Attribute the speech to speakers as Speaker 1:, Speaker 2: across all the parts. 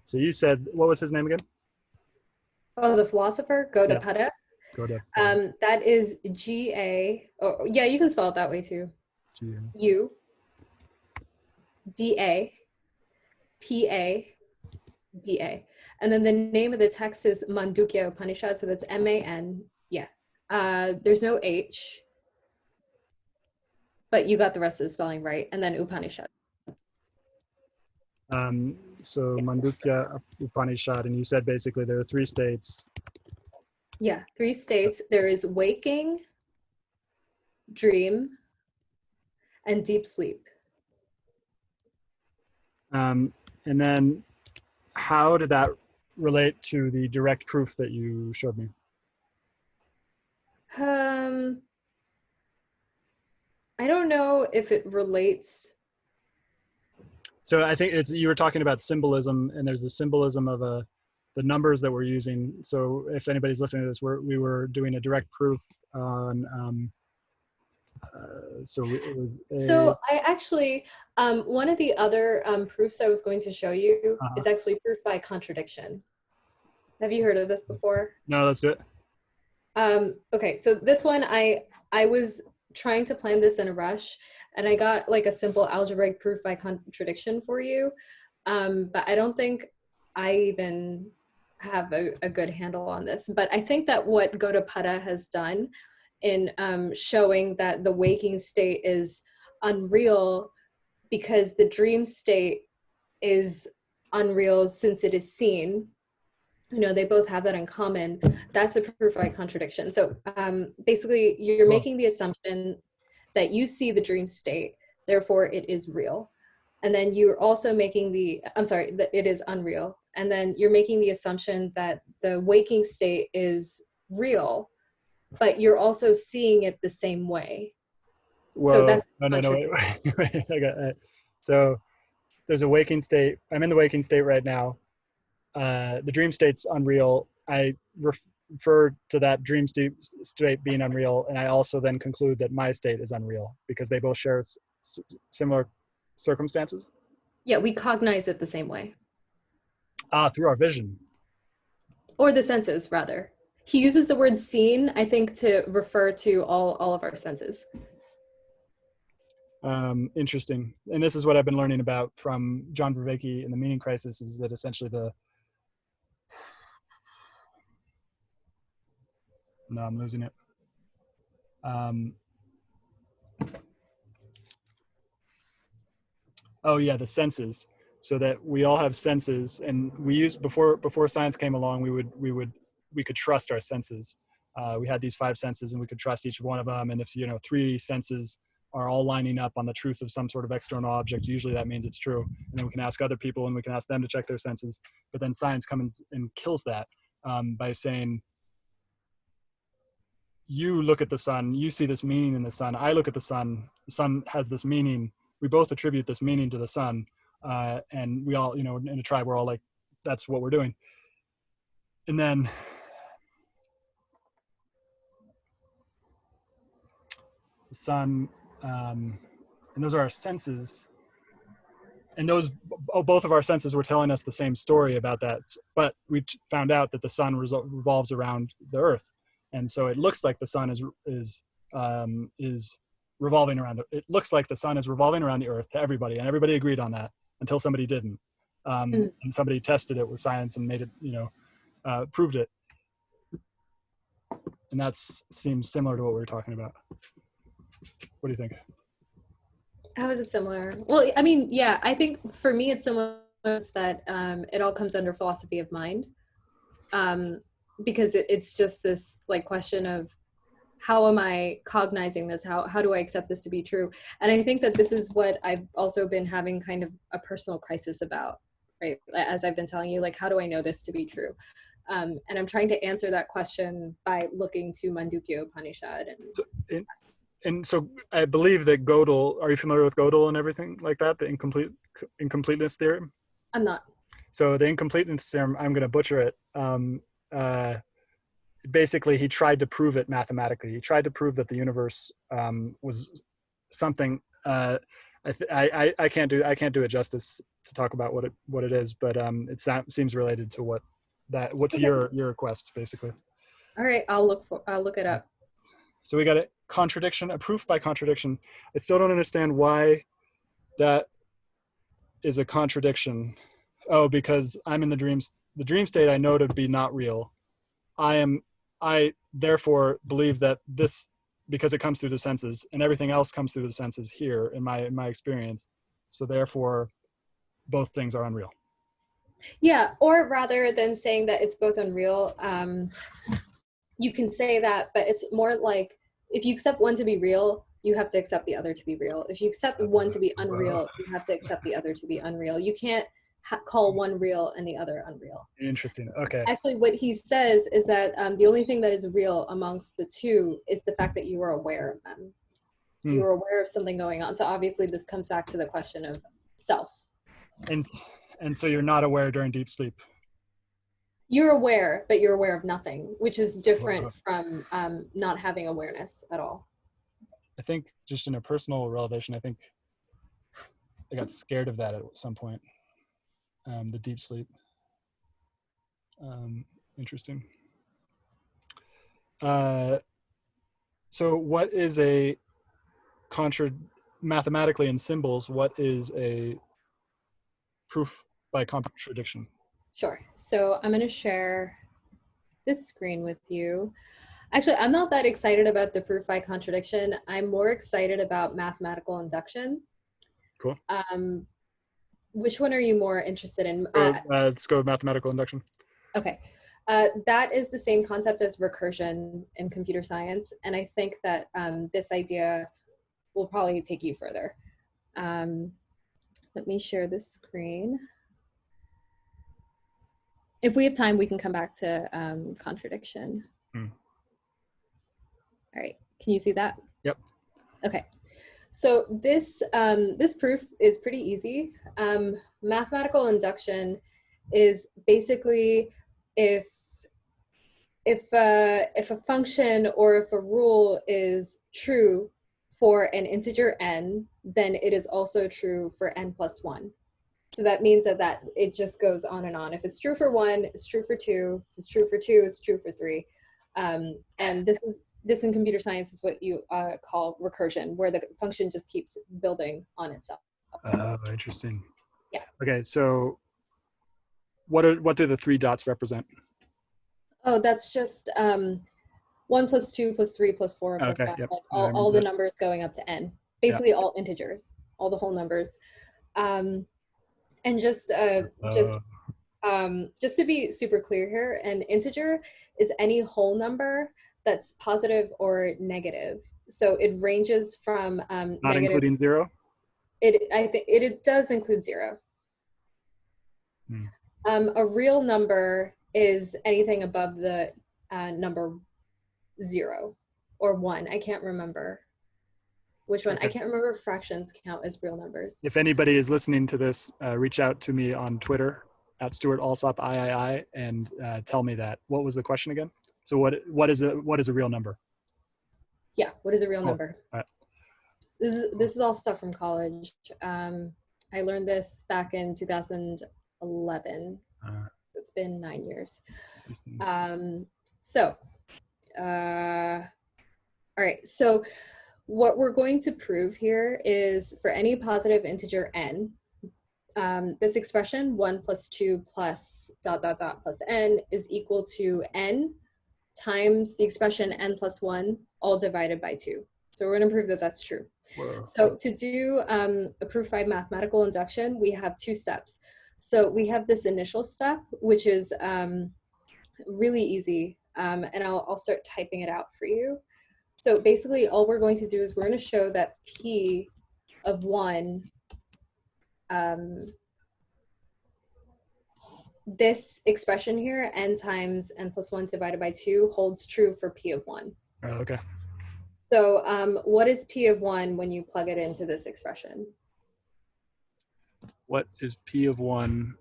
Speaker 1: So you said, what was his name again?
Speaker 2: Oh, the philosopher,
Speaker 1: Yeah,
Speaker 2: Gaudapada.
Speaker 1: Goda.
Speaker 2: That is G-A, oh, yeah, you can spell it that way too. U-D-A-P-A-D-A. And then the name of the text is Mandukya Upanishad, so that's M-A-N, yeah. There's no H, but you got the rest of the spelling right. And then Upanishad.
Speaker 1: So Mandukya Upanishad, and you said basically there are three states.
Speaker 2: Yeah, three states. There is waking, dream, and deep sleep.
Speaker 1: And then how did that relate to the direct proof that you showed me?
Speaker 2: Um, I don't know if it relates.
Speaker 1: So I think you were talking about symbolism, and there's the symbolism of the numbers that we're using. So if anybody's listening to this, we were doing a direct proof on, so it was
Speaker 2: So I actually, one of the other proofs I was going to show you
Speaker 1: uh,
Speaker 2: is actually proof by contradiction. Have you heard of this before?
Speaker 1: no, let's do it.
Speaker 2: Okay, so this one, I was trying to plan this in a rush, and I got like a simple algebraic proof by contradiction for you, but I don't think I even have a good handle on this. But I think that what Gaudapada has done in showing that the waking state is unreal because the dream state is unreal since it is seen, they both have that in common. That's a proof by contradiction. So basically, you're
Speaker 1: Cool.
Speaker 2: making the assumption that you see the dream state, therefore it is real. And then you're also making that it is unreal. And then you're making the assumption that the waking state is real, but you're also seeing it the same way. So
Speaker 1: Whoa,
Speaker 2: that's
Speaker 1: no, wait. I got it. So there's a waking state. I'm in the waking state right now. The dream state's unreal. I refer to that dream state being unreal, and I also then conclude that my state is unreal because they both share similar circumstances.
Speaker 2: yeah, we cognize it the same way.
Speaker 1: Through our vision.
Speaker 2: Or the senses, rather. He uses the word seen, I think, to refer to all of our senses.
Speaker 1: Interesting. And this is what I've been learning about from John Vervaeke in The Meaning Crisis, is that essentially no, I'm losing it. Oh yeah, the senses. So that we all have senses, and we used before science came along, we could trust our senses. We had these five senses, and we could trust each one of them. And if three senses are all lining up on the truth of some sort of external object, usually that means it's true. And then we can ask other people, and we can ask them to check their senses. But then science comes and kills that by saying, you look at the sun, you see this meaning in the sun. I look at the sun has this meaning. We both attribute this meaning to the sun. And we all, in a tribe, we're all like, that's what we're doing. And then the sun, and those are our senses. And both of our senses were telling us the same story about that. But we found out that the sun revolves around the earth. And so it looks like the sun is revolving around. It looks like the sun is revolving around the earth to everybody, and everybody agreed on that until somebody didn't, and somebody tested it with science and made it, proved it. And that seems similar to what we were talking about. What do you think?
Speaker 2: How is it similar? Well, I mean, yeah, I think for me it's similar. It's that it all comes under philosophy of mind, because it's just this like question of how am I cognizing this? How do I accept this to be true? And I think that this is what I've also been having kind of a personal crisis about, right? As I've been telling you, like, how do I know this to be true? And I'm trying to answer that question by looking to Mandukya Upanishad.
Speaker 1: And so I believe that Gödel, are you familiar with Gödel and everything like that, the incompleteness theorem?
Speaker 2: I'm not.
Speaker 1: So the incompleteness theorem, I'm going to butcher it. Basically, he tried to prove it mathematically. He tried to prove that the universe was something. I can't do it justice. to talk about what it is, but it seems related to what to
Speaker 2: Okay.
Speaker 1: your quest basically.
Speaker 2: All right, I'll look it up.
Speaker 1: So we got a contradiction, a proof by contradiction. I still don't understand why that is a contradiction. Oh, because I'm in the dream state I know to be not real. I therefore believe that this, because it comes through the senses, and everything else comes through the senses here in my experience. So therefore, both things are unreal.
Speaker 2: Yeah, or rather than saying that it's both unreal, you can say that, but it's more like if you accept one to be real, you have to accept the other to be real. If you accept one to be unreal, you have to accept the other to be unreal. You can't call one real and the other unreal.
Speaker 1: Interesting. Okay.
Speaker 2: Actually, what he says is that the only thing that is real amongst the two is the fact that you are aware of them. You are aware of something going on. So obviously this comes back to the question of self.
Speaker 1: And so you're not aware during deep sleep.
Speaker 2: You're aware, but you're aware of nothing, which is different from not having awareness at all.
Speaker 1: I think just in a personal revelation, I think I got scared of that at some point. The deep sleep. Interesting. So what is a mathematically in symbols, what is a proof by contradiction?
Speaker 2: Sure. So I'm going to share this screen with you. Actually, I'm not that excited about the proof by contradiction. I'm more excited about mathematical induction.
Speaker 1: Cool.
Speaker 2: Which one are you more interested in?
Speaker 1: Let's go with mathematical induction.
Speaker 2: Okay. That is the same concept as recursion in computer science. And I think that this idea will probably take you further. Let me share this screen. If we have time, we can come back to contradiction. All right, can you see that?
Speaker 1: Yep.
Speaker 2: Okay, so this proof is pretty easy. Mathematical induction is basically if a function or if a rule is true for an integer n, then it is also true for n plus 1. So that means that it just goes on and on. If it's true for 1, it's true for 2. If it's true for 2, it's true for 3. And this in computer science is what you call recursion, where the function just keeps building on itself.
Speaker 1: Oh, interesting.
Speaker 2: Yeah.
Speaker 1: Okay, so what do the 3 dots represent?
Speaker 2: Oh, that's just 1 plus 2 plus 3 plus 4 plus 5.
Speaker 1: Yep.
Speaker 2: Like all the numbers going up to n. Basically, all integers, all the whole numbers. And just to be super clear here, an integer is any whole number that's positive or negative. So it ranges from
Speaker 1: not
Speaker 2: negative,
Speaker 1: including 0.
Speaker 2: I think it does include 0. A real number is anything above the number 0 or 1. I can't remember which one. Okay. I can't remember if fractions count as real numbers.
Speaker 1: If anybody is listening to this, reach out to me on Twitter at Stewart Alsop III and tell me that. What was the question again? So what is a real number?
Speaker 2: Yeah, what is a real number?
Speaker 1: All right.
Speaker 2: This is all stuff from college. I learned this back in 2011. It's been 9 years. All right, so what we're going to prove here is for any positive integer n, this expression 1 plus 2 plus ... plus n is equal to n times the expression n plus 1 all divided by 2. So we're going to prove that that's true. Whoa. So to do a proof by mathematical induction, we have 2 steps. So we have this initial step, which is really easy, and I'll start typing it out for you. So basically all we're going to do is we're going to show that P of 1, this expression here, n times n plus 1 divided by 2, holds true for P of 1.
Speaker 1: Oh, okay.
Speaker 2: So what is P of 1 when you plug it into this expression?
Speaker 1: What is P of 1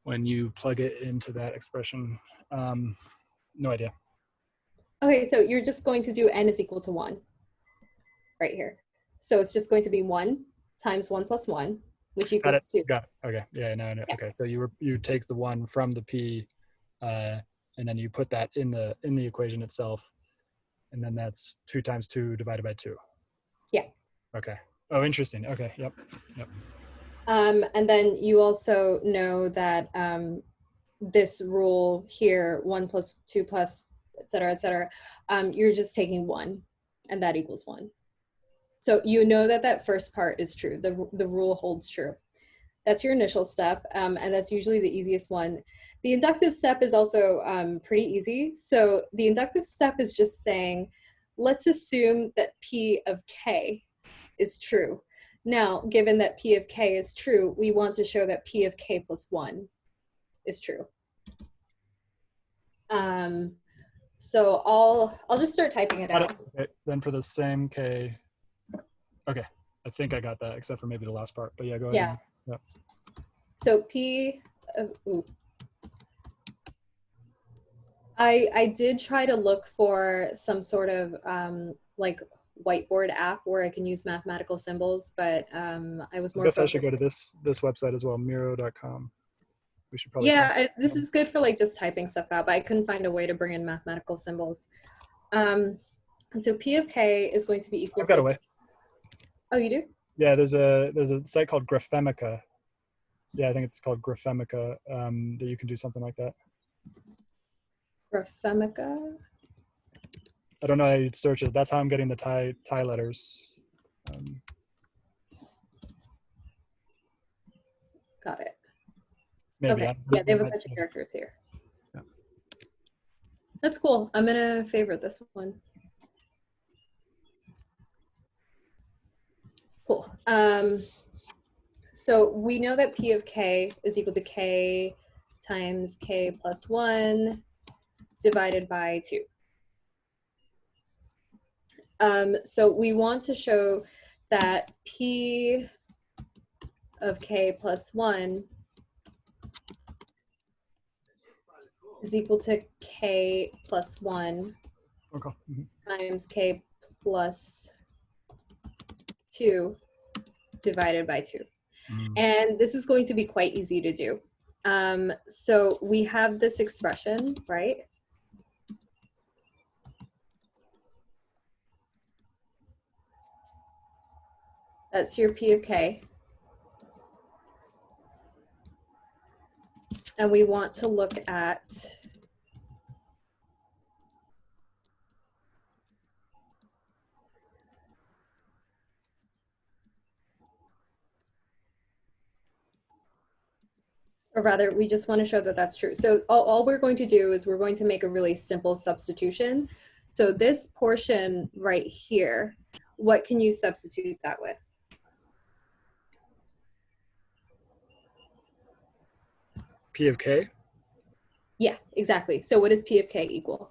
Speaker 1: when you plug it into that expression? No idea.
Speaker 2: Okay, so you're just going to do n is equal to 1 right here. So it's just going to be 1 times 1 plus 1. which
Speaker 1: Got it.
Speaker 2: equals 2.
Speaker 1: Got it. Okay. Yeah. No. No.
Speaker 2: Yeah.
Speaker 1: Okay. So you take the 1 from the p, and then you put that in the equation itself, and then that's 2 times 2 divided by 2.
Speaker 2: Yeah.
Speaker 1: Okay. Oh, interesting. Okay. Yep. Yep.
Speaker 2: And then you also know that this rule here, 1 plus 2 plus, et cetera, you're just taking 1, and that equals 1. So you know that that first part is true. The rule holds true. That's your initial step, and that's usually the easiest one. The inductive step is also pretty easy. So the inductive step is just saying, let's assume that P of K is true. Now, given that P of K is true, we want to show that P of K plus 1 is true. So I'll just start typing it out.
Speaker 1: Okay. Then for the same K, okay, I think I got that, except for maybe the last part. But yeah, go ahead.
Speaker 2: Yeah. So P of, I did try to look for some sort of like whiteboard app where I can use mathematical symbols, but I was more.
Speaker 1: I guess I should go to this website as well, Miro.com. We should probably.
Speaker 2: Yeah, this is good for like just typing stuff out, but I couldn't find a way to bring in mathematical symbols. So P of K is going to be equal
Speaker 1: I've got
Speaker 2: to.
Speaker 1: a way.
Speaker 2: Oh, you do?
Speaker 1: Yeah, there's a site called Graphemica. Yeah, I think it's called Graphemica, that you can do something like that.
Speaker 2: Graphemica?
Speaker 1: I don't know how you'd search it. That's how I'm getting the Thai letters.
Speaker 2: Got it.
Speaker 1: Maybe.
Speaker 2: Okay. Yeah, they have a bunch of characters here.
Speaker 1: Yeah.
Speaker 2: That's cool. I'm gonna favorite this one. Cool. So we know that P of K is equal to K times K plus 1 divided by 2. So we want to show that P of K plus 1 is equal to K plus 1
Speaker 1: Okay.
Speaker 2: times K plus 2 divided by 2. And this is going to be quite easy to do. So we have this expression, right? That's your P of K. And we want to look at or rather, we just want to show that that's true. So all we're going to do is we're going to make a really simple substitution. So this portion right here, what can you substitute that with?
Speaker 1: P of K?
Speaker 2: Yeah, exactly. So what does P of K equal?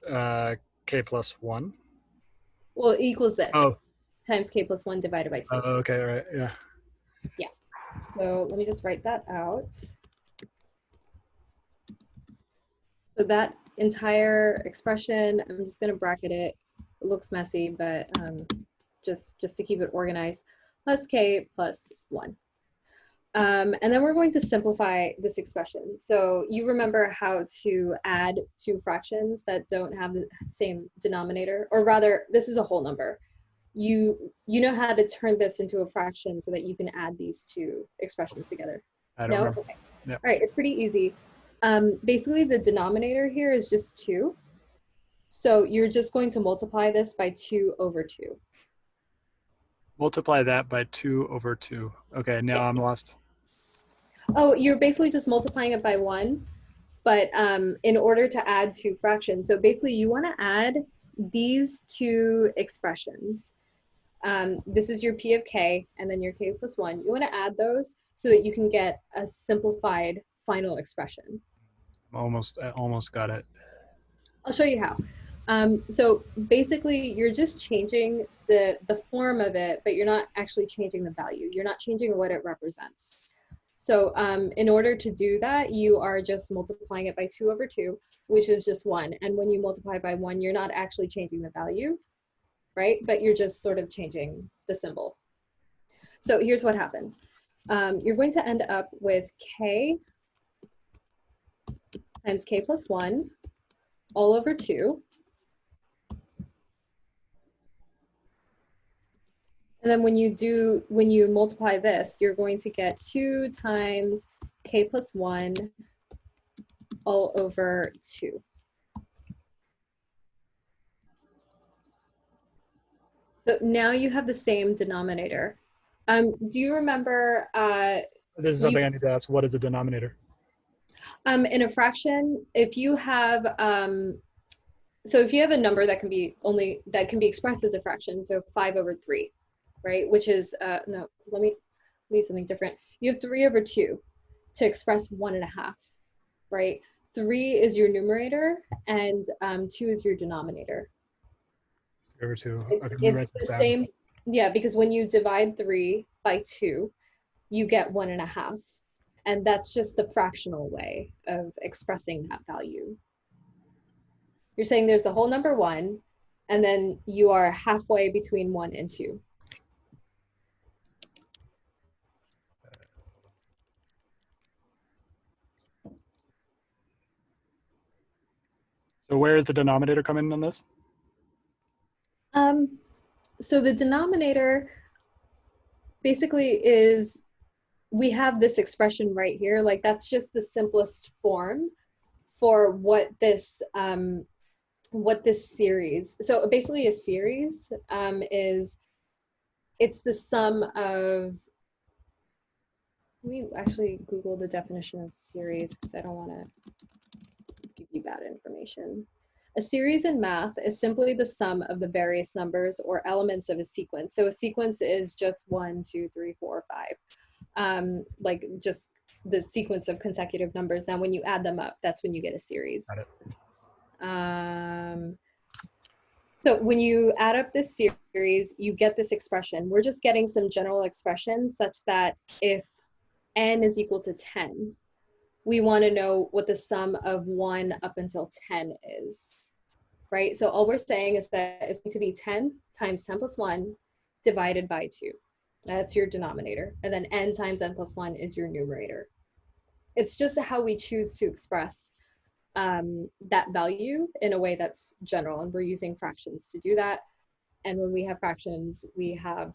Speaker 1: K plus 1.
Speaker 2: Well, it equals this.
Speaker 1: Oh.
Speaker 2: Times K plus 1 divided by 2.
Speaker 1: Oh, okay, all right, yeah.
Speaker 2: Yeah. So let me just write that out. So that entire expression, I'm just going to bracket it. It looks messy, but just to keep it organized, plus K plus 1. And then we're going to simplify this expression. So you remember how to add two fractions that don't have the same denominator, or rather, this is a whole number. You know how to turn this into a fraction so that you can add these two expressions together.
Speaker 1: I don't remember.
Speaker 2: Okay.
Speaker 1: Yep.
Speaker 2: All right, it's pretty easy. Basically, the denominator here is just 2. So you're just going to multiply this by 2 over 2.
Speaker 1: Multiply that by 2 over 2. Okay, now I'm lost.
Speaker 2: Oh, you're basically just multiplying it by 1, but in order to add two fractions. So basically, you want to add these two expressions. This is your P of K, and then your K plus 1. You want to add those so that you can get a simplified final expression.
Speaker 1: I almost got it.
Speaker 2: I'll show you how. So basically, you're just changing the form of it, but you're not actually changing the value. You're not changing what it represents. So in order to do that, you are just multiplying it by 2 over 2, which is just 1. And when you multiply by 1, you're not actually changing the value. right? But you're just sort of changing the symbol. So here's what happens. You're going to end up with k times k plus 1 all over 2. And then when you multiply this, you're going to get 2 times k plus 1 all over 2. So now you have the same denominator. Do you remember?
Speaker 1: This is something I need to ask. What is a denominator?
Speaker 2: In a fraction, if you have so if you have a number that can be expressed as a fraction, so 5 over 3, right? Which is no, let me do something different. You have 3 over 2 to express 1.5, right? 3 is your numerator and 2 is your denominator.
Speaker 1: Over 2. Okay,
Speaker 2: It's the same, yeah, because when you divide 3 by 2, you get 1.5. And that's just the fractional way of expressing that value. You're saying there's the whole number 1, and then you are halfway between 1 and 2.
Speaker 1: So where is the denominator come in on this?
Speaker 2: So the denominator basically is, we have this expression right here, like that's just the simplest form for what this series, so basically a series is, it's the sum of, let me actually Google the definition of series because I don't want to give you bad information. A series in math is simply the sum of the various numbers or elements of a sequence. So a sequence is just 1, 2, 3, 4, 5. Like just the sequence of consecutive numbers. Now, when you add them up, that's when you get a series.
Speaker 1: Got it.
Speaker 2: So when you add up this series, you get this expression. We're just getting some general expressions such that if n is equal to 10, we want to know what the sum of 1 up until 10 is, right? So all we're saying is that it's going to be 10 times 10 plus 1 divided by 2. That's your denominator. And then n times n plus 1 is your numerator. It's just how we choose to express that value in a way that's general. And we're using fractions to do that. And when we have fractions, we have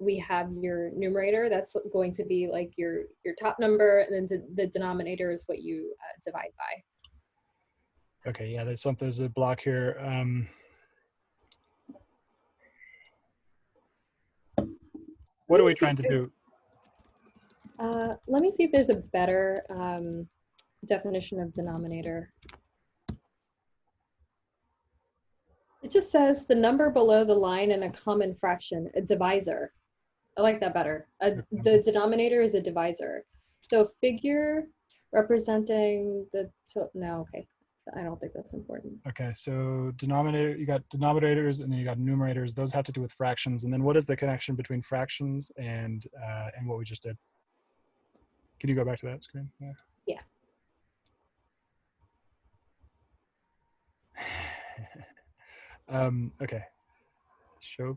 Speaker 2: your numerator. That's going to be like your top number. And then the denominator is what you divide by.
Speaker 1: Okay, yeah, there's a block here. What are we trying to do?
Speaker 2: Let me see if there's a better definition of denominator. It just says the number below the line in a common fraction, a divisor. I like that better. The denominator is a divisor. So figure representing the, no, okay. I don't think that's important.
Speaker 1: Okay, so denominator, you got denominators and then you got numerators. Those have to do with fractions. And then what is the connection between fractions and what we just did? Can you go back to that screen? Yeah.
Speaker 2: Yeah.
Speaker 1: Okay. Show.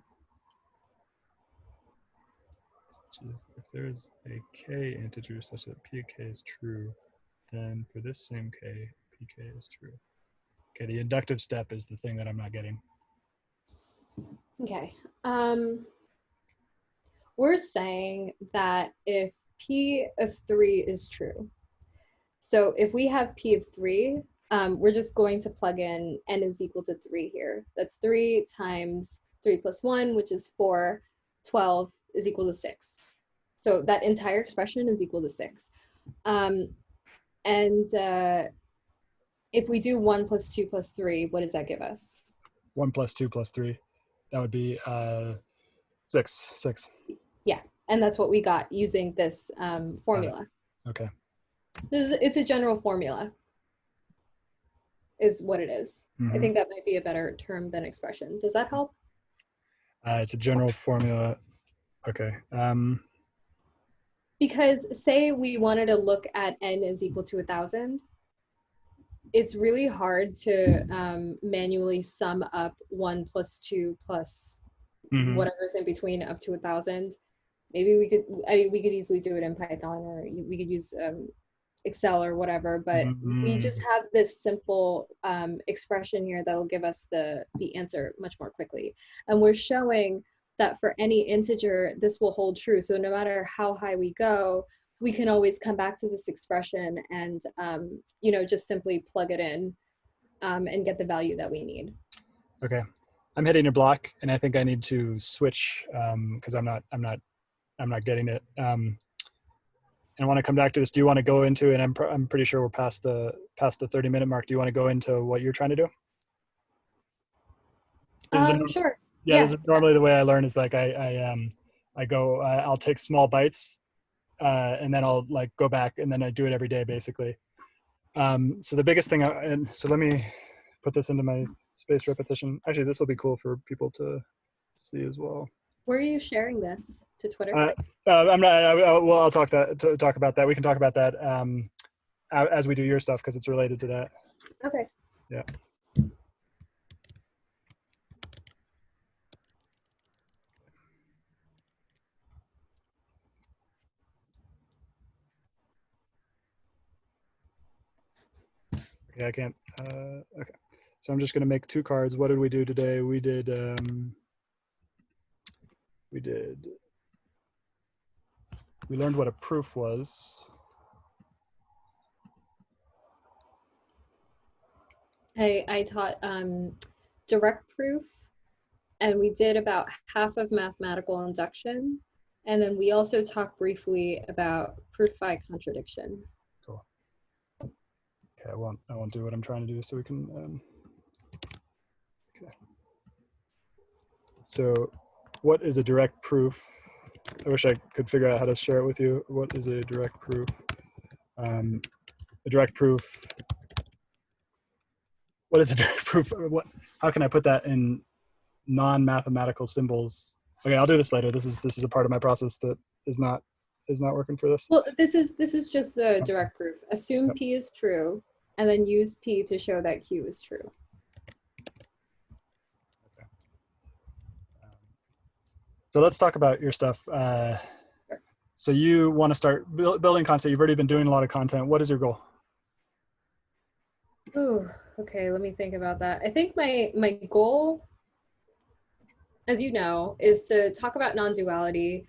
Speaker 1: If there is a k integer such that p of k is true, then for this same k, pk is true. Okay, the inductive step is the thing that I'm not getting.
Speaker 2: Okay. We're saying that if p of 3 is true, so if we have p of 3, we're just going to plug in n is equal to 3 here. That's 3 times 3 plus 1, which is 4. 12 is equal to 6. So that entire expression is equal to 6. If we do 1 plus 2 plus 3, what does that give us?
Speaker 1: 1 plus 2 plus 3. That would be 6. 6.
Speaker 2: Yeah, and that's what we got using this formula.
Speaker 1: Okay.
Speaker 2: It's a general formula, is what it is.
Speaker 1: Mm-hmm.
Speaker 2: I think that might be a better term than expression. Does that help?
Speaker 1: It's a general formula. Okay.
Speaker 2: Because say we wanted to look at n is equal to 1,000, it's really hard to manually sum up 1 plus 2 plus
Speaker 1: Mm-hmm.
Speaker 2: whatever's in between up to 1,000. Maybe we could easily do it in Python, or we could use Excel or whatever, but we just
Speaker 1: Mm-hmm.
Speaker 2: have this simple expression here that'll give us the answer much more quickly. And we're showing that for any integer, this will hold true. So no matter how high we go, we can always come back to this expression and just simply plug it in and get the value that we need.
Speaker 1: Okay, I'm hitting a block, and I think I need to switch because I'm not getting it. And I want to come back to this. Do you want to go into? And I'm pretty sure we're past the 30-minute mark. Do you want to go into what you're trying to do? This is
Speaker 2: Sure.
Speaker 1: yeah. This
Speaker 2: Yeah.
Speaker 1: is normally the way I learn. Is like I go. I'll take small bites, and then I'll like go back, and then I do it every day basically. So the biggest thing, and so let me put this into my spaced repetition. Actually, this will be cool for people to see as well.
Speaker 2: Where are you sharing this? To Twitter?
Speaker 1: I'm not. Well, I'll talk about that. We can talk about that as we do your stuff because it's related to that.
Speaker 2: Okay.
Speaker 1: Yeah. Okay, I can't. Okay, so I'm just going to make 2 cards. What did we do today? We learned what a proof was.
Speaker 2: I taught direct proof, and we did about half of mathematical induction. And then we also talked briefly about proof by contradiction.
Speaker 1: Cool. Okay, I won't do what I'm trying to do, so we can. Okay. So, what is a direct proof? I wish I could figure out how to share it with you. What is a direct proof? A direct proof. What is a direct proof? What? How can I put that in non-mathematical symbols? Okay, I'll do this later. This is a part of my process that is not working for this.
Speaker 2: Well, this is just a direct proof. Assume
Speaker 1: Yep.
Speaker 2: P is true, and then use P to show that Q is true.
Speaker 1: Okay. So let's talk about your stuff.
Speaker 2: Sure.
Speaker 1: So you want to start building content. You've already been doing a lot of content. What is your goal?
Speaker 2: Ooh, okay, let me think about that. I think my goal, as you know, is to talk about non-duality,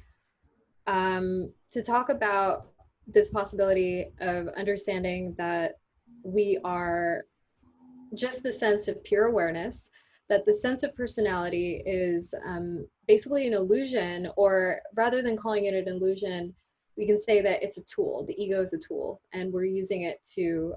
Speaker 2: to talk about this possibility of understanding that we are just the sense of pure awareness, that the sense of personality is basically an illusion, or rather than calling it an illusion, we can say that it's a tool. The ego is a tool, and we're using it to,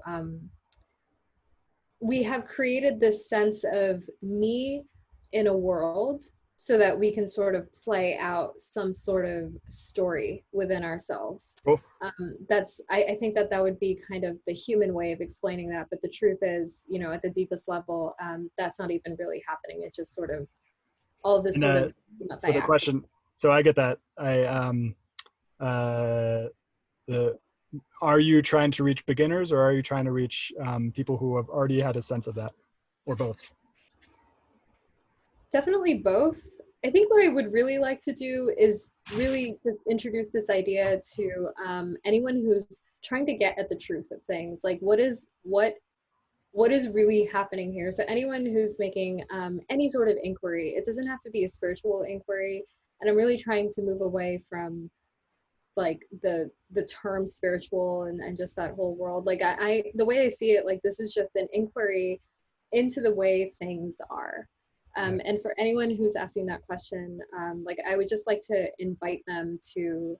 Speaker 2: we have created this sense of me in a world so that we can sort of play out some sort of story within ourselves.
Speaker 1: Cool.
Speaker 2: I think that would be kind of the human way of explaining that. But the truth is, at the deepest level, that's not even really happening. It's just sort of all of this sort of.
Speaker 1: So the question. So I get that. Are you trying to reach beginners, or are you trying to reach people who have already had a sense of that, or both?
Speaker 2: Definitely both. I think what I would really like to do is really just introduce this idea to anyone who's trying to get at the truth of things. Like, what is really happening here? So anyone who's making any sort of inquiry, it doesn't have to be a spiritual inquiry. And I'm really trying to move away from like the term spiritual and just that whole world. Like the way I see it, like this is just an inquiry into the way things are. And for anyone who's asking that question, like I would just like to invite them to,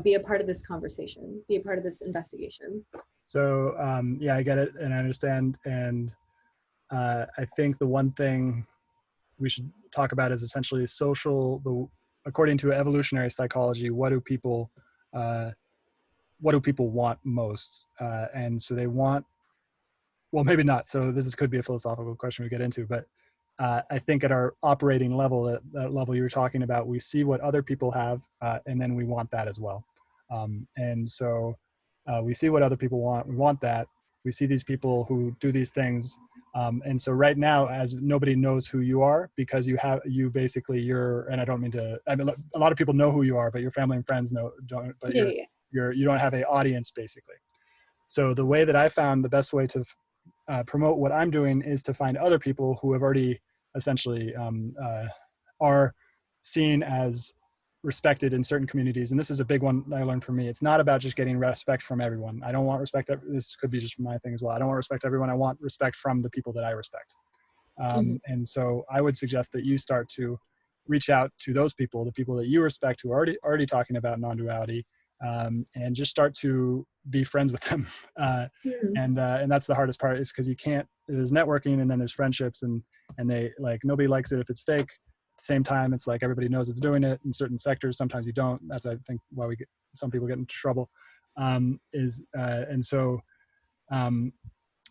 Speaker 2: be a part of this conversation, be a part of this investigation.
Speaker 1: So yeah, I get it and I understand. And I think the one thing we should talk about is essentially according to evolutionary psychology, what do people want most? And so they want, well, maybe not. So could be a philosophical question we get into, but I think at our operating level, that level you were talking about, we see what other people have, and then we want that as well. And so we see what other people want. We want that. We see these people who do these things. And so right now, as nobody knows who you are, because and I don't mean to, I mean, a lot of people know who you are, but your family and friends don't, but
Speaker 2: Yeah, yeah.
Speaker 1: you don't have an audience basically. So the way that I found the best way to promote what I'm doing is to find other people who have already essentially are seen as respected in certain communities. And this is a big one I learned from me. It's not about just getting respect from everyone. I don't want respect. This could be just my thing as well. I don't want respect everyone. I want respect from the people that I respect.
Speaker 2: Mhm.
Speaker 1: And so I would suggest that you start to reach out to those people, the people that you respect who are already talking about non-duality, and just start to be friends with them.
Speaker 2: Mhm.
Speaker 1: And that's the hardest part, is because you can't. There's networking, and then there's friendships, and they like, nobody likes it if it's fake. At the same time, it's like everybody knows it's doing it in certain sectors. Sometimes you don't. That's, I think, why some people get into trouble. And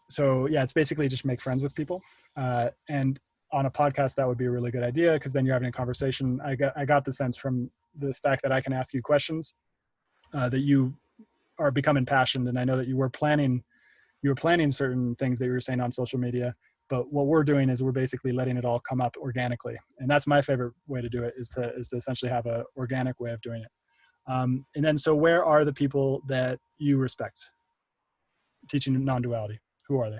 Speaker 1: so yeah, it's basically just make friends with people. And on a podcast, that would be a really good idea, because then you're having a conversation. I got the sense from the fact that I can ask you questions that you are becoming impassioned, and I know that you were planning certain things that you were saying on social media. But what we're doing is we're basically letting it all come up organically, and that's my favorite way to do it, is to essentially have an organic way of doing it. And then, so where are the people that you respect teaching non-duality? Who are they?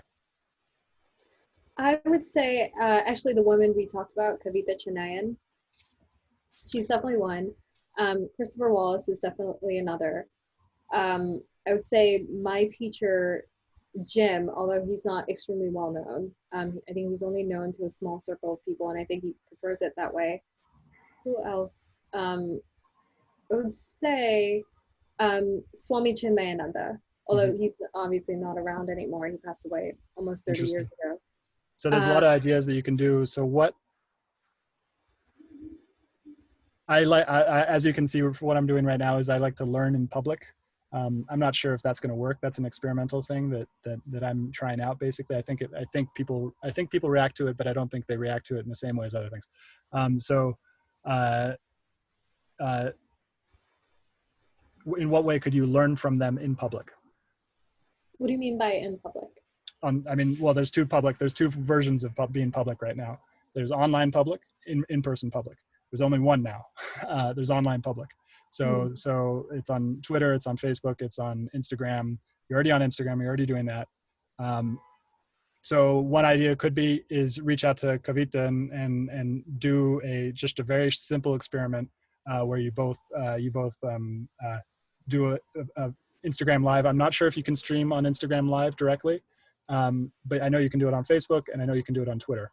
Speaker 2: I would say, actually, the woman we talked about, Kavita Chennaiyan, she's definitely one. Christopher Wallace is definitely another. I would say my teacher, Jim, although he's not extremely well known, I think he's only known to a small circle of people, and I think he prefers it that way. Who else? I would say Swami Chinmayananda,
Speaker 1: Mm-hmm.
Speaker 2: although he's obviously not around anymore. He passed away almost 30
Speaker 1: Interesting.
Speaker 2: years ago.
Speaker 1: So there's a
Speaker 2: Um,
Speaker 1: lot of ideas that you can do. So what as you can see, what I'm doing right now is I like to learn in public. I'm not sure if that's going to work. That's an experimental thing that I'm trying out. Basically, I think people react to it, but I don't think they react to it in the same way as other things. So, uh, uh, in what way could you learn from them in public?
Speaker 2: what do you mean by in public?
Speaker 1: I mean, well, there's two versions of being public right now. There's online public, in-person public. There's only one now. There's online public.
Speaker 2: Mhm.
Speaker 1: So it's on Twitter, it's on Facebook, it's on Instagram. You're already on Instagram. You're already doing that. So one idea could be is reach out to Kavita and do just a very simple experiment where you both do a Instagram live. I'm not sure if you can stream on Instagram live directly, but I know you can do it on Facebook, and I know you can do it on Twitter.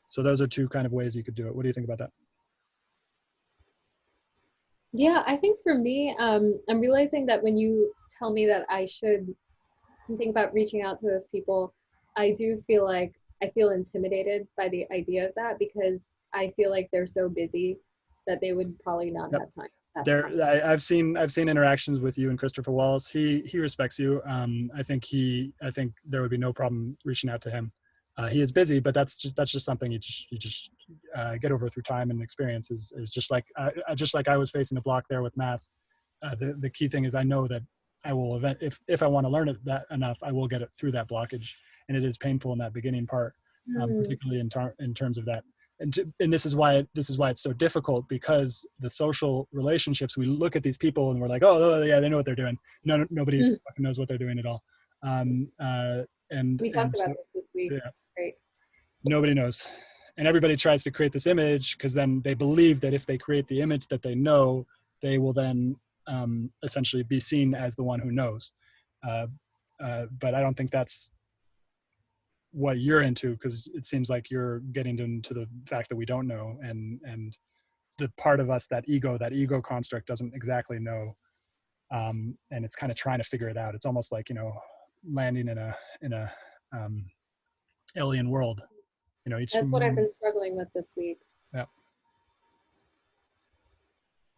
Speaker 1: So those are two kind of ways you could do it. What do you think about that?
Speaker 2: Yeah, I think for me, I'm realizing that when you tell me that I should think about reaching out to those people, I do feel like I feel intimidated by the idea of that, because I feel like they're so busy that they would probably not
Speaker 1: Yep.
Speaker 2: have time. Have time.
Speaker 1: I've seen interactions with you and Christopher Wallace. He respects you. I think there would be no problem reaching out to him. He is busy, but that's just something you just get over through time and experience. Is just like I was facing a block there with math. The key thing is, I know that I will if I want to learn it that enough, I will get it through that blockage, and it is painful in that beginning part,
Speaker 2: Mm.
Speaker 1: particularly in terms of that. And this is why it's so difficult, because the social relationships, we look at these people and we're like, oh yeah, they know what they're doing. No, nobody
Speaker 2: Mm.
Speaker 1: fucking knows what they're doing at all. Um, uh, and
Speaker 2: We
Speaker 1: and
Speaker 2: talked
Speaker 1: so
Speaker 2: about this week,
Speaker 1: yeah,
Speaker 2: right?
Speaker 1: nobody knows, and everybody tries to create this image, because then they believe that if they create the image that they know, they will then essentially be seen as the one who knows. Uh, but I don't think that's what you're into, because it seems like you're getting into the fact that we don't know, and the part of us, that ego construct, doesn't exactly know, and it's kind of trying to figure it out. It's almost like, landing in a um, alien world. Each
Speaker 2: That's what I've been struggling with this week.
Speaker 1: yeah.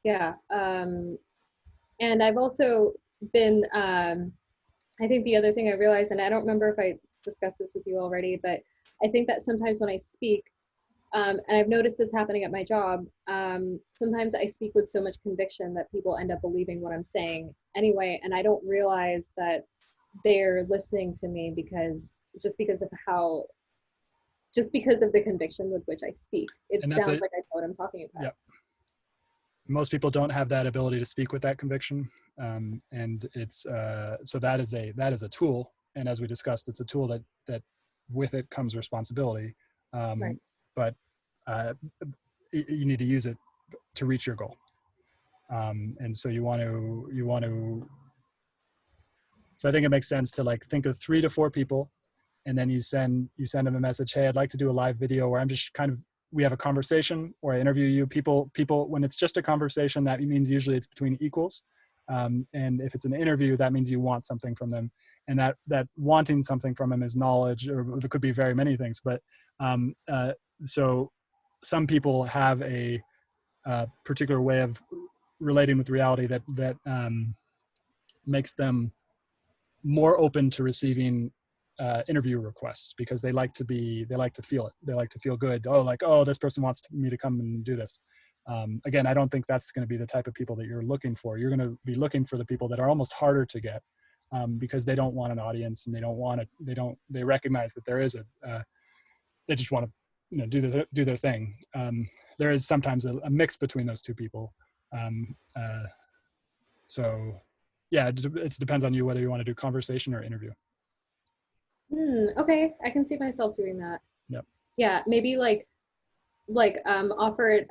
Speaker 2: Yeah. And I've also been, I think the other thing I realized, and I don't remember if I discussed this with you already, but I think that sometimes when I speak, and I've noticed this happening at my job, sometimes I speak with so much conviction that people end up believing what I'm saying anyway, and I don't realize that they're listening to me because just because of how just because of the conviction with which I speak. It
Speaker 1: And that's
Speaker 2: sounds
Speaker 1: it.
Speaker 2: like I know what I'm talking about.
Speaker 1: Yeah. Most people don't have that ability to speak with that conviction. And it's, so that is a tool. And as we discussed, it's a tool that with it comes responsibility.
Speaker 2: Right.
Speaker 1: But uh, you need to use it to reach your goal. And so you want to, so I think it makes sense to like think of 3 to 4 people, and then you send them a message. Hey, I'd like to do a live video where I'm just kind of, we have a conversation or I interview you. People, when it's just a conversation, that means usually it's between equals. And if it's an interview, that means you want something from them. And that wanting something from them is knowledge, or it could be very many things. But so some people have a particular way of relating with reality that makes them more open to receiving interview requests, because they like to feel it. They like to feel good. Oh, like, oh, this person wants me to come and do this. Again, I don't think that's going to be the type of people that you're looking for. You're going to be looking for the people that are almost harder to get, because they don't want an audience, and they recognize that there is they just want to, do their thing. There is sometimes a mix between those two people. Um, uh, so yeah, it depends on you whether you want to do conversation or interview.
Speaker 2: Okay, I can see myself doing that.
Speaker 1: Yep.
Speaker 2: Yeah, maybe offer it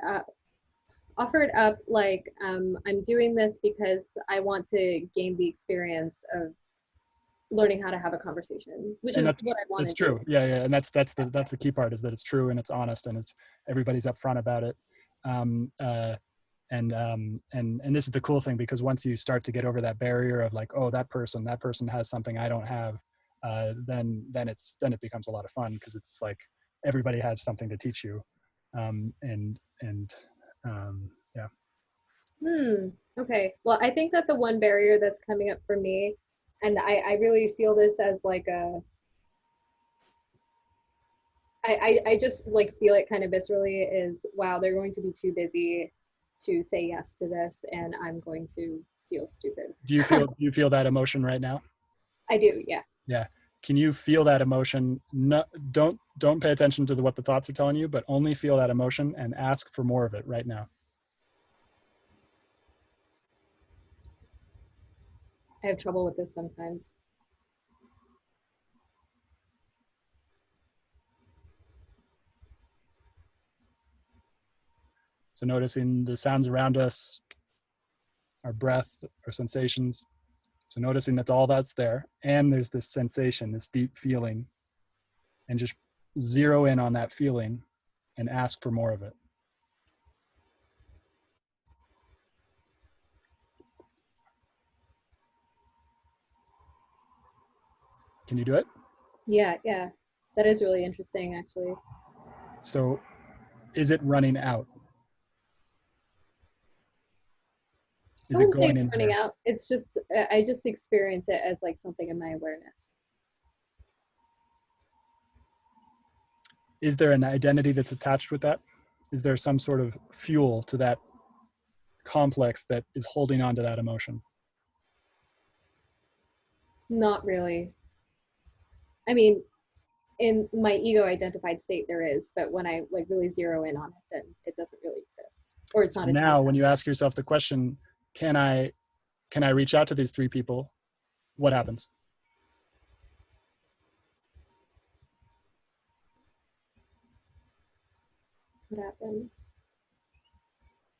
Speaker 2: up like I'm doing this because I want to gain the experience of learning how to have a conversation, which
Speaker 1: And
Speaker 2: is
Speaker 1: that's
Speaker 2: what I want
Speaker 1: it's
Speaker 2: to do.
Speaker 1: true. Yeah, yeah. And that's the key part, is that it's true and it's honest, and it's everybody's upfront about it. Um, uh, and this is the cool thing, because once you start to get over that barrier of like, oh, that person has something I don't have, then it becomes a lot of fun, because it's like everybody has something to teach you. And yeah.
Speaker 2: Okay. Well, I think that the one barrier that's coming up for me, and I really feel this as like I just like feel it kind of viscerally is, wow, they're going to be too busy to say yes to this, and I'm going to feel stupid.
Speaker 1: Do you feel that emotion right now?
Speaker 2: I do, yeah.
Speaker 1: Yeah. Can you feel that emotion? No, don't pay attention to what the thoughts are telling you, but only feel that emotion and ask for more of it right now.
Speaker 2: I have trouble with this sometimes.
Speaker 1: So noticing the sounds around us, our breath, our sensations. So noticing that's all that's there. And there's this sensation, this deep feeling, and just zero in on that feeling and ask for more of it. Can you do it?
Speaker 2: Yeah, yeah. That is really interesting, actually.
Speaker 1: So is it running out?
Speaker 2: I
Speaker 1: Is it
Speaker 2: wouldn't say
Speaker 1: going
Speaker 2: it's
Speaker 1: into
Speaker 2: running
Speaker 1: there?
Speaker 2: out. It's just I just experience it as like something in my awareness.
Speaker 1: Is there an identity that's attached with that? Is there some sort of fuel to that complex that is holding on to that emotion?
Speaker 2: Not really. I mean, in my ego identified state there is, but when I like really zero in on it, then it doesn't really exist, or it's
Speaker 1: So
Speaker 2: not
Speaker 1: now
Speaker 2: attached.
Speaker 1: when you ask yourself the question, can I reach out to these 3 people? What happens?
Speaker 2: What happens?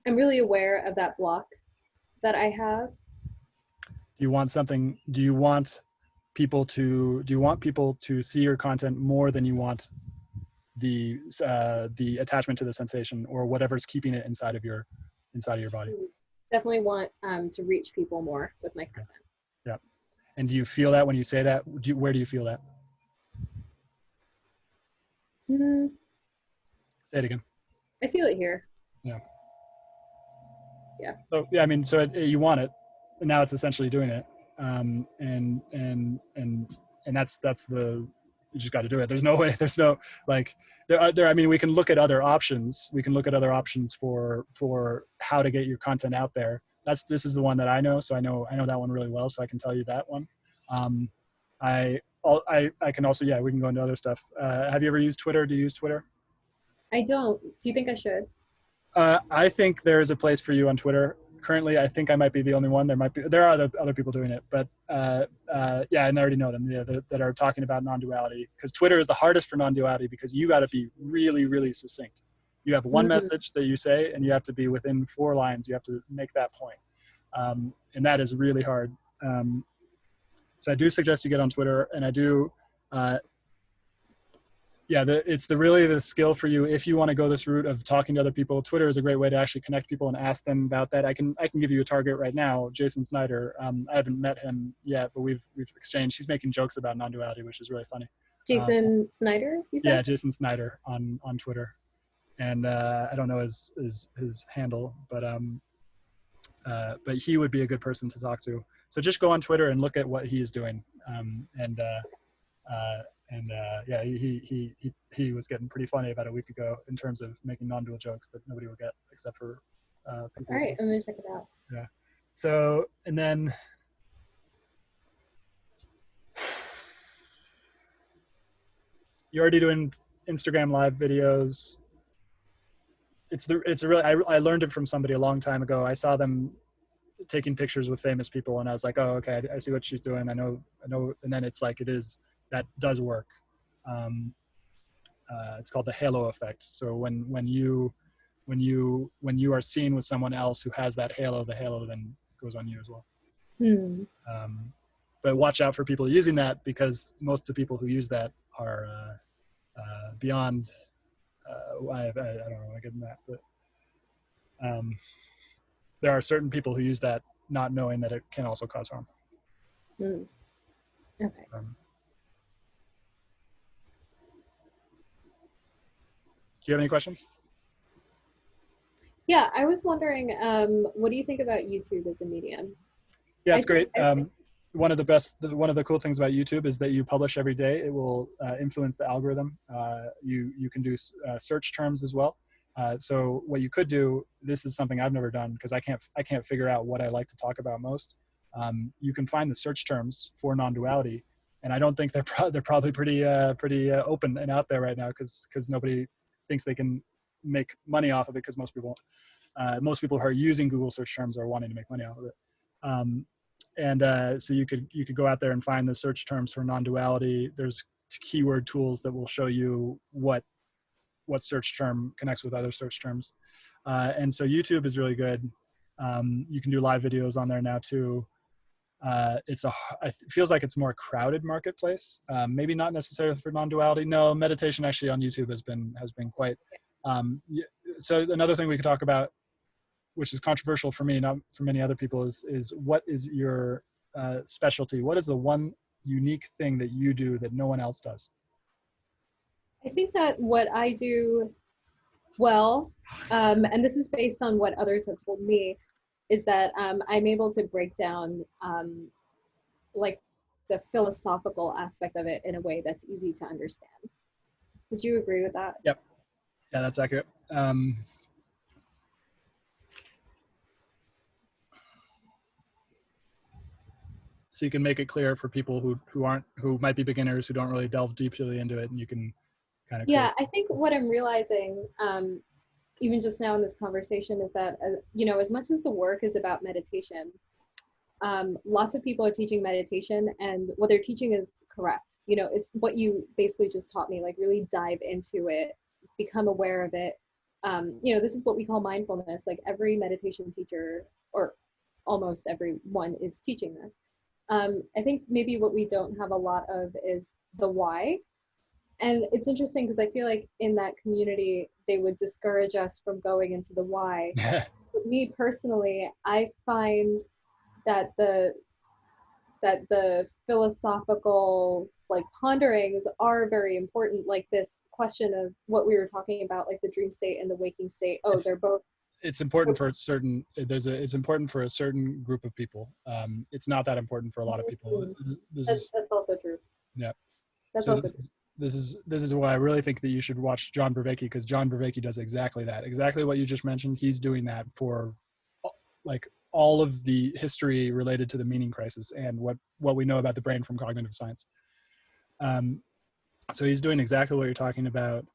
Speaker 2: I'm really aware of that block that I have.
Speaker 1: Do you want people to see your content more than you want the attachment to the sensation, or whatever's keeping it inside of your body?
Speaker 2: Definitely want to reach people more with my
Speaker 1: Okay.
Speaker 2: content.
Speaker 1: Yeah. And do you feel that when you say that? Where do you feel that?
Speaker 2: Mm,
Speaker 1: Say it again.
Speaker 2: I feel it here.
Speaker 1: Yeah.
Speaker 2: Yeah.
Speaker 1: So yeah, I mean, so you want it, and now it's essentially doing it, and that's the, you just got to do it. There's no way. There's no like there. I mean, we can look at other options. We can look at other options for how to get your content out there. This is the one that I know, so I know that one really well, so I can tell you that one. I can also, yeah, we can go into other stuff. Have you ever used Twitter? Do you use Twitter?
Speaker 2: I don't. Do you think I should?
Speaker 1: I think there is a place for you on Twitter. Currently, I think I might be the only one. There are other people doing it, but yeah, and I already know them. Yeah, that are talking about non-duality, because Twitter is the hardest for non-duality because you got to be really, really succinct. You have one
Speaker 2: Mm-hmm.
Speaker 1: message that you say, and you have to be within 4 lines. You have to make that point, and that is really hard. So I do suggest you get on Twitter, and I do. Yeah, it's really the skill for you if you want to go this route of talking to other people. Twitter is a great way to actually connect people and ask them about that. I can give you a target right now, Jason Snyder. I haven't met him yet, but we've exchanged. He's making jokes about non-duality, which is really funny.
Speaker 2: Jason Snyder, you said?
Speaker 1: Yeah, Jason Snyder on Twitter, and I don't know his handle, but he would be a good person to talk to. So just go on Twitter and look at what he is doing, yeah, he was getting pretty funny about a week ago in terms of making non-dual jokes that nobody will get except for people.
Speaker 2: All right, I'm gonna check it out.
Speaker 1: Yeah. So, and then you're already doing Instagram live videos. I learned it from somebody a long time ago. I saw them taking pictures with famous people, and I was like, oh, okay, I see what she's doing. I know. And then it's like, that does work. It's called the halo effect. So when you are seen with someone else who has that halo, the halo then goes on you as well. But watch out for people using that, because most of the people who use that are beyond. I don't know. I get that, but there are certain people who use that not knowing that it can also cause harm.
Speaker 2: Okay.
Speaker 1: Do you have any questions?
Speaker 2: Yeah, I was wondering, what do you think about YouTube as a medium?
Speaker 1: Yeah, it's great. One of the cool things about YouTube is that you publish every day. It will influence the algorithm. You can do search terms as well. So what you could do, this is something I've never done because I can't figure out what I like to talk about most. You can find the search terms for non-duality, and I don't think they're probably pretty open and out there right now because nobody thinks they can make money off of it, because most people who are using Google search terms are wanting to make money off of it. So you could go out there and find the search terms for non-duality. There's keyword tools that will show you what search term connects with other search terms. And so YouTube is really good. You can do live videos on there now too. It feels like it's a more crowded marketplace. Maybe not necessarily for non-duality. No, meditation actually on YouTube has been quite. So another thing we could talk about, which is controversial for me, not for many other people, is what is your specialty? What is the one unique thing that you do that no one else does?
Speaker 2: I think that what I do well, and this is based on what others have told me, is that I'm able to break down like the philosophical aspect of it in a way that's easy to understand. Would you agree with that?
Speaker 1: Yep. Yeah, that's accurate. So you can make it clear for people who might be beginners, who don't really delve deeply into it, and you can kind of.
Speaker 2: Yeah, I think what I'm realizing, even just now in this conversation, is that as much as the work is about meditation, lots of people are teaching meditation, and what they're teaching is correct. It's what you basically just taught me, like really dive into it, become aware of it. This is what we call mindfulness. Like every meditation teacher, or almost everyone, is teaching this. I think maybe what we don't have a lot of is the why. And it's interesting because I feel like in that community, they would discourage us from going into the why. Me personally, I find that the philosophical ponderings are very important, like this question of what we were talking about, like the dream state and the waking state. They're both.
Speaker 1: It's important for it's important for a certain group of people. It's not that important for a lot of people.
Speaker 2: That's also true.
Speaker 1: Yeah.
Speaker 2: That's also true.
Speaker 1: This is why I really think that you should watch John Vervaeke, because John Vervaeke does exactly that. Exactly what you just mentioned. He's doing that for all of the history related to the meaning crisis and what we know about the brain from cognitive science. So he's doing exactly what you're talking about,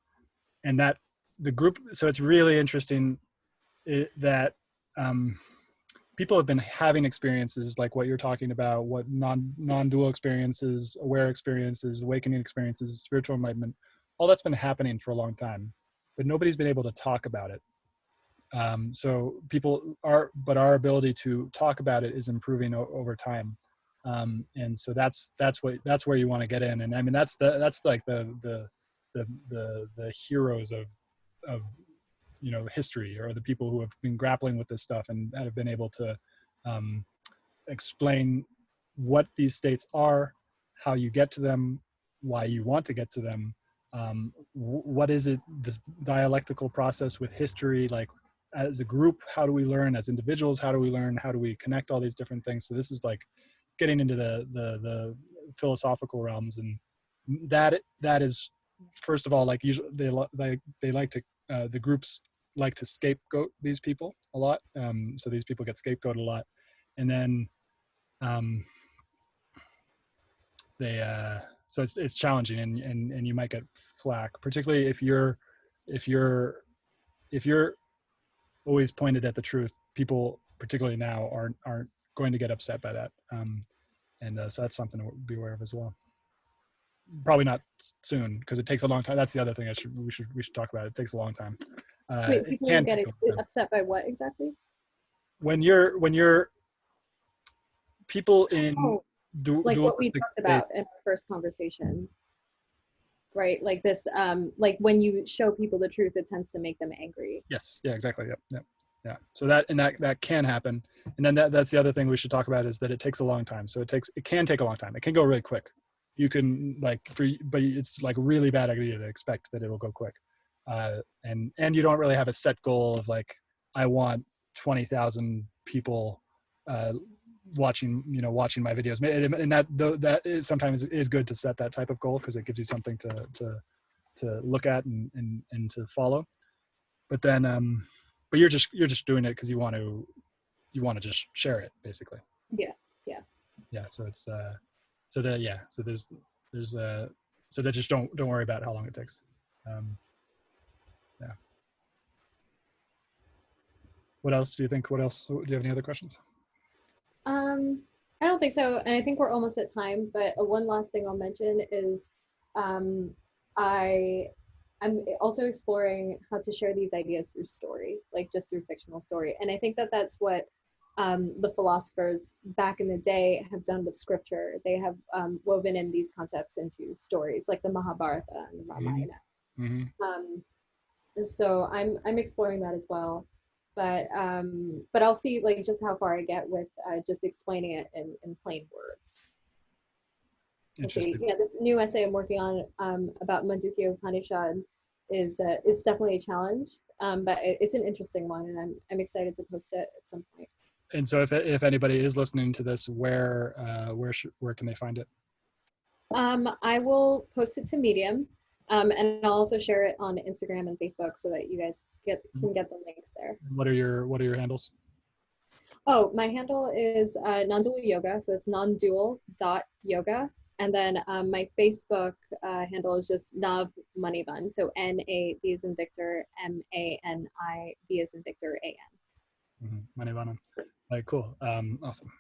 Speaker 1: and that the group. So it's really interesting that people have been having experiences like what you're talking about, what non-dual experiences, aware experiences, awakening experiences, spiritual enlightenment. All that's been happening for a long time, but nobody's been able to talk about it. So but our ability to talk about it is improving over time. And so that's where you want to get in. And I mean, that's like the heroes of history, or the people who have been grappling with this stuff and have been able to explain what these states are, how you get to them, why you want to get to them, what is it, this dialectical process with history, like as a group, how do we learn, as individuals, how do we learn, how do we connect all these different things. So this is like getting into the philosophical realms, and that is, first of all, like usually they like to the groups like to scapegoat these people a lot. So these people get scapegoated a lot, and then they so it's challenging, and you might get flack, particularly if you're always pointed at the truth. People, particularly now, aren't going to get upset by that, and so that's something to be aware of as well. Probably not soon, because it takes a long time. That's the other thing we should talk about. It takes a long time.
Speaker 2: Wait, people will get upset by what exactly?
Speaker 1: When you're people in
Speaker 2: like what we talked about in our first conversation, right? Like this, like when you show people the truth, it tends to make them angry.
Speaker 1: Yes. Yeah. Exactly. Yep. Yeah. So that can happen, and then that's the other thing we should talk about, is that it takes a long time. So it can take a long time. It can go really quick. You can but it's like a really bad idea to expect that it will go quick, and you don't really have a set goal of like, I want 20,000 people watching my videos, and that is sometimes is good to set that type of goal, because it gives you something to look at and to follow. But then but you're just doing it because you want to just share it, basically. Yeah. So it's so that just don't worry about how long it takes. Yeah. What else do you think? Do you have any other questions?
Speaker 2: I don't think so, and I think we're almost at time. But one last thing I'll mention is, I'm also exploring how to share these ideas through story, like just through fictional story. And I think that that's what the philosophers back in the day have done with scripture. They have woven in these concepts into stories, like the Mahabharata and the Ramayana.
Speaker 1: Mm-hmm.
Speaker 2: And so I'm exploring that as well. But I'll see like just how far I get with just explaining it in plain words. Okay, yeah, this new essay I'm working on about Mandukya Upanishad is it's definitely a challenge, but it's an interesting one, and I'm excited to post it at some point.
Speaker 1: And so if anybody is listening to this, where can they find it?
Speaker 2: I will post it to Medium, and I'll also share it on Instagram and Facebook so that you guys can get the links there.
Speaker 1: What are your handles?
Speaker 2: Oh, my handle is nondual yoga, so it's nondual.yoga. And then my Facebook handle is just Nav Manivannan, so N-A-V as in Victor, M-A-N-I-V as in Victor, A-N.
Speaker 1: Manivannan. All right, cool. Awesome.